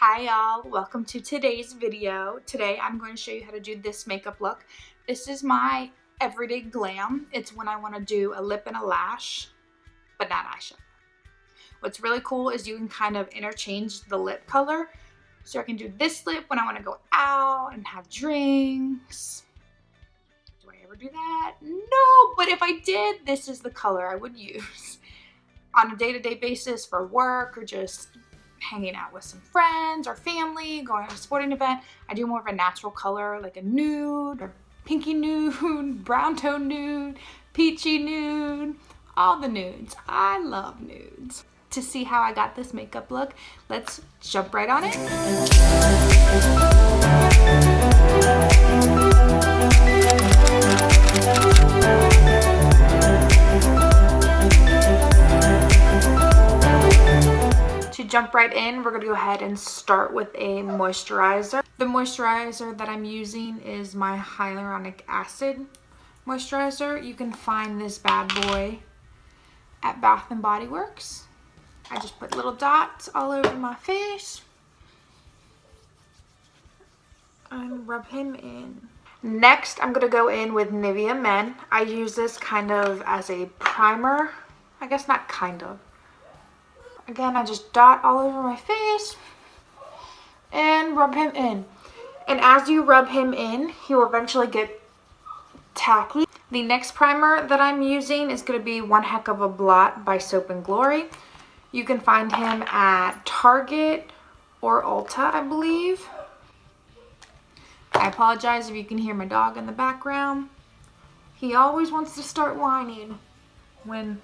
Hi y'all, welcome to today's video. Today I'm going to show you how to do this makeup look. This is my everyday glam. It's when I want to do a lip and a lash, but not eyeshadow. What's really cool is you can kind of interchange the lip color. So I can do this lip when I want to go out and have drinks. Do I ever do that? No, but if I did, this is the color I would use on a day-to-day basis for work or just hanging out with some friends or family, going to a sporting event. I do more of a natural color, like a nude or pinky nude, brown tone nude, peachy nude, all the nudes. I love nudes. To see how I got this makeup look, let's jump right on it. To jump right in, we're going to go ahead and start with a moisturizer. The moisturizer that I'm using is my hyaluronic acid moisturizer. You can find this bad boy at Bath & Body Works. I just put little dots all over my face and rub him in. Next, I'm going to go in with Nivea Men. I use this kind of as a primer. I guess not kind of. Again, I just dot all over my face and rub him in. And as you rub him in, he will eventually get tacky. The next primer that I'm using is going to be One Heck of a Blot by Soap & Glory. You can find him at Target or Ulta, I believe. I apologize if you can hear my dog in the background. He always wants to start whining when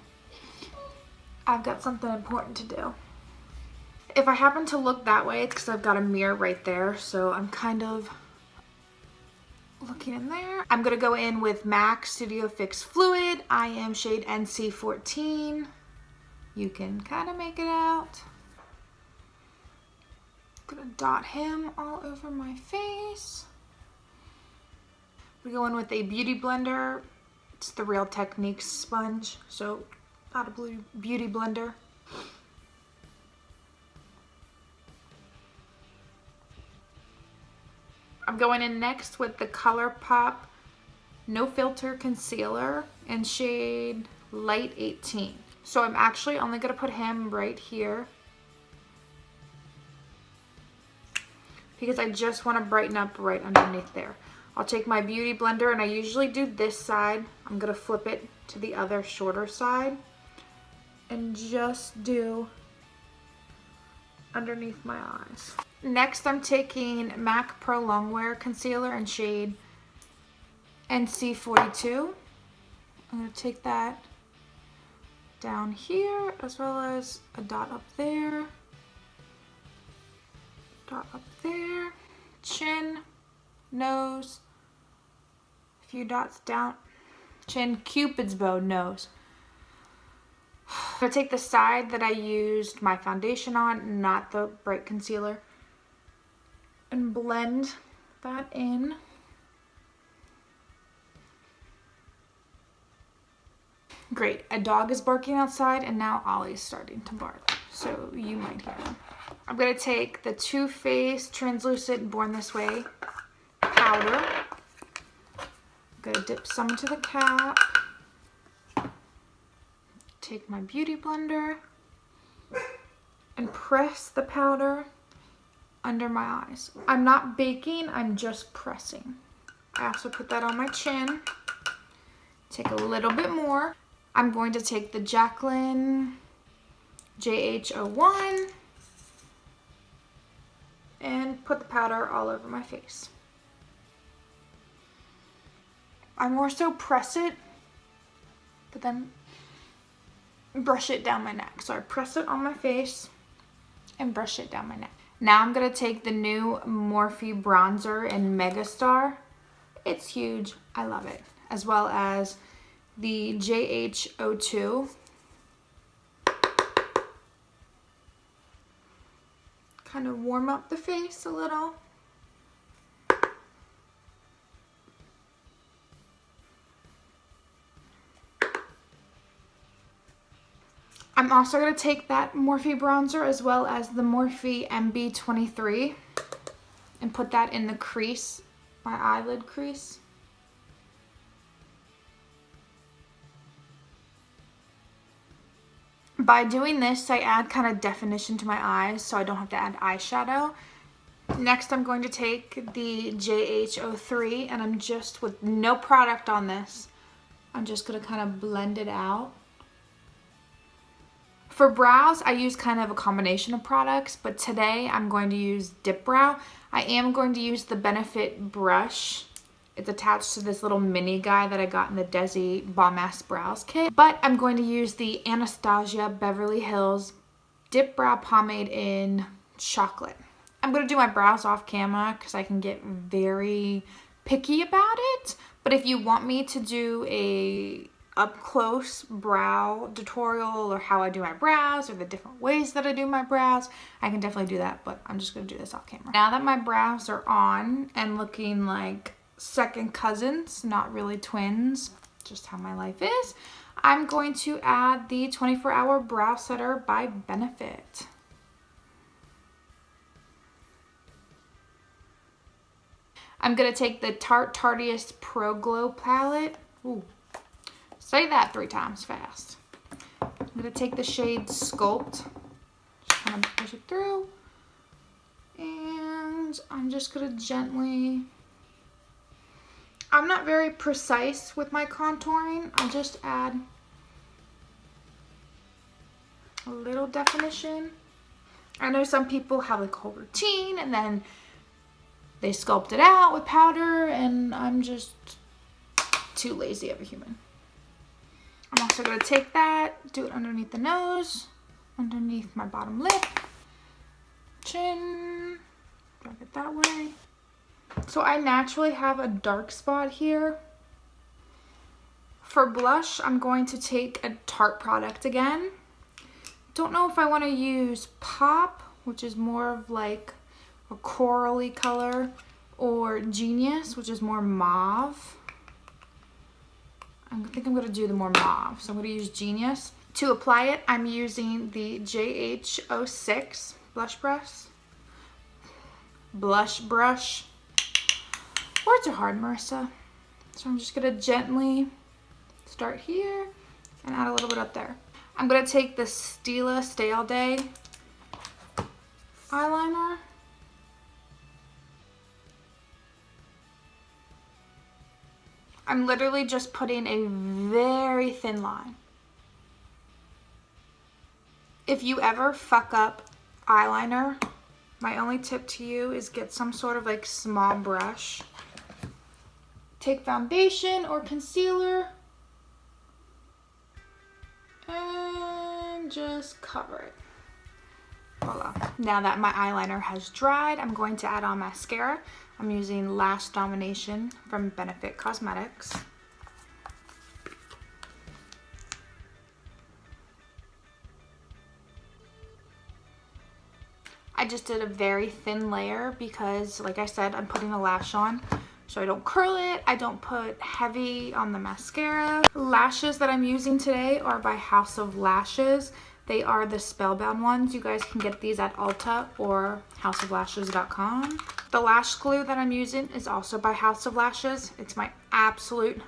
I've got something important to do. If I happen to look that way, it's because I've got a mirror right there, so I'm kind of looking in there. I'm going to go in with MAC Studio Fix Fluid. I am shade NC14. You can kind of make it out. I'm going to dot him all over my face. We go in with a beauty blender. It's the Real Techniques sponge, so not a beauty blender. I'm going in next with the ColourPop No Filter Concealer in shade Light 18. So I'm actually only going to put him right here because I just want to brighten up right underneath there. I'll take my beauty blender, and I usually do this side. I'm going to flip it to the other shorter side and just do underneath my eyes. Next, I'm taking MAC Pro Longwear Concealer in shade NC42. I'm going to take that down here as well as a dot up there, dot up there, chin, nose, a few dots down, chin, Cupid's bow, nose. I'm going to take the side that I used my foundation on, not the bright concealer, and blend that in. Great, a dog is barking outside and now Ollie's starting to bark, so you might hear him. I'm going to take the Too Faced Translucent Born This Way powder. I'm going to dip some into the cap. Take my beauty blender and press the powder under my eyes. I'm not baking, I'm just pressing. I also put that on my chin. Take a little bit more. I'm going to take the Jaclyn JH01 and put the powder all over my face. I more so press it, but then brush it down my neck. So I press it on my face and brush it down my neck. Now I'm going to take the new Morphe bronzer in Megastar. It's huge. I love it. As well as the JH02. Kind of warm up the face a little. I'm I'm also going to take that Morphe bronzer as well as the Morphe MB23 and put that in the crease, my eyelid crease. By doing this, I add kind of definition to my eyes so I don't have to add eyeshadow. Next, I'm going to take the JH03 and I'm just, with no product on this, I'm just going to kind of blend it out. For brows, I use kind of a combination of products, but today I'm going to use Dip Brow. I am going to use the Benefit brush. It's attached to this little mini guy that I got in the Desi Bomb Ass Brows kit. But I'm going to use the Anastasia Beverly Hills Dip Brow Pomade in Chocolate. I'm going to do my brows off camera because I can get very picky about it. But if you want me to do a up close brow tutorial or how I do my brows or the different ways that I do my brows, I can definitely do that, but I'm just going to do this off camera. Now that my brows are on and looking like second cousins, not really twins, just how my life is, I'm going to add the 24-Hour Brow Setter by Benefit. I'm going to take the Tarte Tarteist Pro Glow palette. Ooh, say that 3 times fast. I'm going to take the shade Sculpt, just kind of push it through, and I'm just going to gently, I'm not very precise with my contouring. I just add a little definition. I know some people have like a whole routine and then they sculpt it out with powder, and I'm just too lazy of a human. I'm also going to take that, do it underneath the nose, underneath my bottom lip, chin, drag it that way. So I naturally have a dark spot here. For blush, I'm going to take a Tarte product again. Don't know if I want to use Pop, which is more of like a corally color, or Genius, which is more mauve. I think I'm going to do the more mauve, so I'm going to use Genius. To apply it, I'm using the JH06 blush brush. Words are hard, Marissa. So I'm just going to gently start here and add a little bit up there. I'm going to take the Stila Stay All Day eyeliner. I'm literally just putting a very thin line. If you ever fuck up eyeliner, my only tip to you is get some sort of like small brush. Take foundation or concealer and just cover it. Voila. Now that my eyeliner has dried, I'm going to add on mascara. I'm using Lash Domination from Benefit Cosmetics. I just did a very thin layer because, like I said, I'm putting a lash on. So I don't curl it, I don't put heavy on the mascara. Lashes that I'm using today are by House of Lashes. They are the Spellbound ones. You guys can get these at Ulta or houseoflashes.com. The lash glue that I'm using is also by House of Lashes. It's my absolute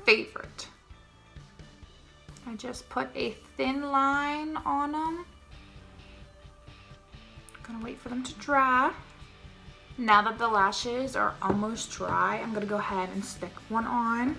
favorite. I just put a thin line on them. Gonna wait for them to dry. Now that the lashes are almost dry, I'm gonna go ahead and stick one on.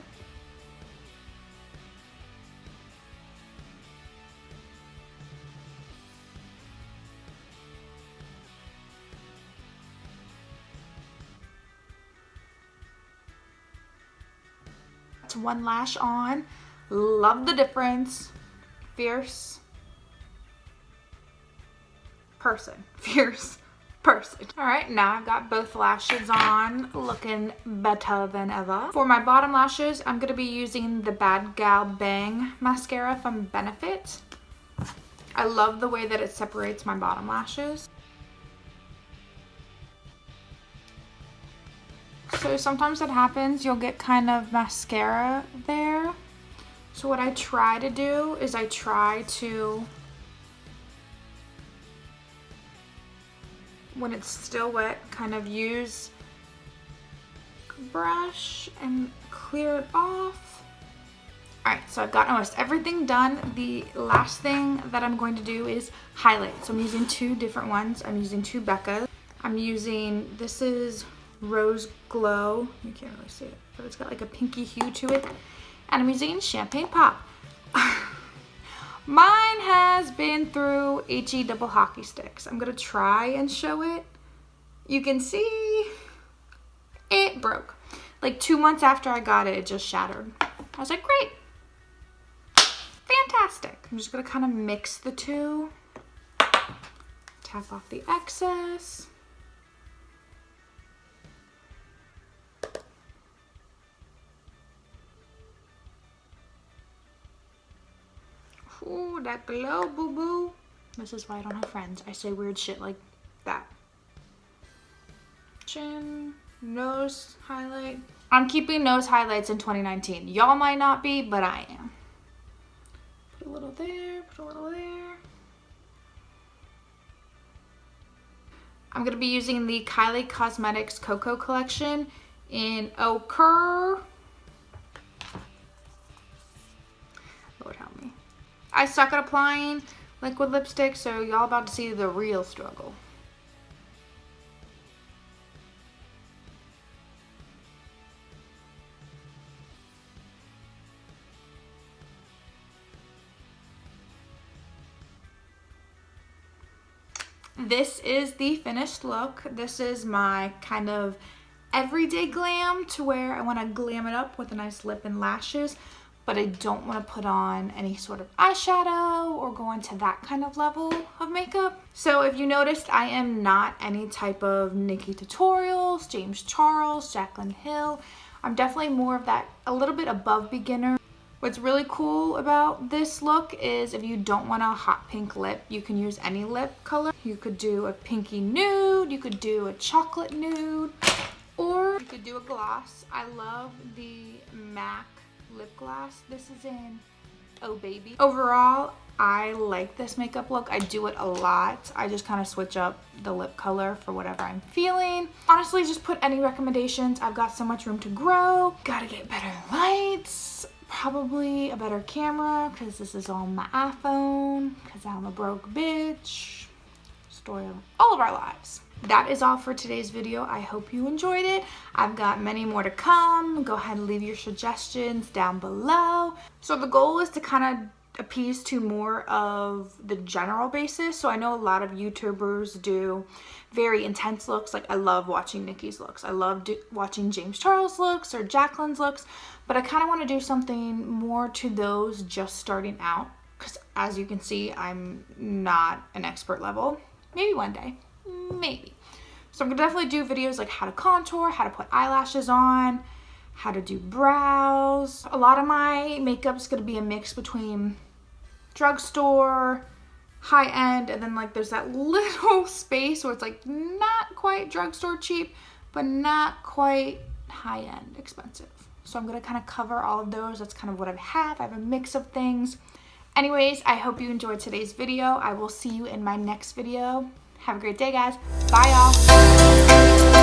That's one lash on. Love the difference. Fierce person. Fierce person. All right, now I've got both lashes on, looking better than ever. For my bottom lashes, I'm gonna be using the Bad Gal Bang mascara from Benefit. I love the way that it separates my bottom lashes. So sometimes it happens, you'll get kind of mascara there. So what I try to do is I try to when it's still wet, kind of use a brush and clear it off. All right, so I've got almost everything done. The last thing that I'm going to do is highlight. So I'm using two different ones. I'm using two Beccas. I'm using, this is Rose Glow. You can't really see it, but it's got like a pinky hue to it. And I'm using Champagne Pop. Mine has been through HE double hockey sticks. I'm gonna try and show it. You can see it broke. Like 2 months after I got it, it just shattered. I was like, great. Fantastic. I'm just gonna kind of mix the two. Tap off the excess. Ooh, that glow, boo-boo. This is why I don't have friends. I say weird shit like that. Chin, nose highlight. I'm keeping nose highlights in 2019. Y'all might not be, but I am. Put a little there, put a little there. I'm gonna be using the Kylie Cosmetics Cocoa Collection in Ochre. Lord help me. I suck at applying liquid lipstick, so y'all about to see the real struggle. This is the finished look. This is my kind of everyday glam, to where I want to glam it up with a nice lip and lashes, but I don't want to put on any sort of eyeshadow or go into that kind of level of makeup. So if you noticed, I am not any type of Nikki Tutorials, James Charles, Jaclyn Hill. I'm definitely more of that, a little bit above beginner. What's really cool about this look is if you don't want a hot pink lip, you can use any lip color. You could do a pinky nude, you could do a chocolate nude, or you could do a gloss. I love the MAC lip gloss. This is in Oh Baby. Overall, I like this makeup look. I do it a lot. I just kind of switch up the lip color for whatever I'm feeling. Honestly, just put any recommendations. I've got so much room to grow. Gotta get better lights. Probably a better camera, because this is on my iPhone, because I'm a broke bitch. Story of all of our lives. That is all for today's video. I hope you enjoyed it. I've got many more to come. Go ahead and leave your suggestions down below. So the goal is to kind of appease to more of the general basis. So I know a lot of YouTubers do very intense looks. Like, I love watching Nikki's looks. I love watching James Charles looks or Jaclyn's looks. But I kind of want to do something more to those just starting out. Because as you can see, I'm not an expert level. Maybe one day. Maybe. So I'm gonna definitely do videos like how to contour, how to put eyelashes on, how to do brows. A lot of my makeup's gonna be a mix between drugstore, high-end, and then like there's that little space where it's like not quite drugstore cheap, but not quite high-end expensive. So I'm gonna kind of cover all of those. That's kind of what I have. I have a mix of things. Anyways, I hope you enjoyed today's video. I will see you in my next video. Have a great day, guys. Bye, y'all.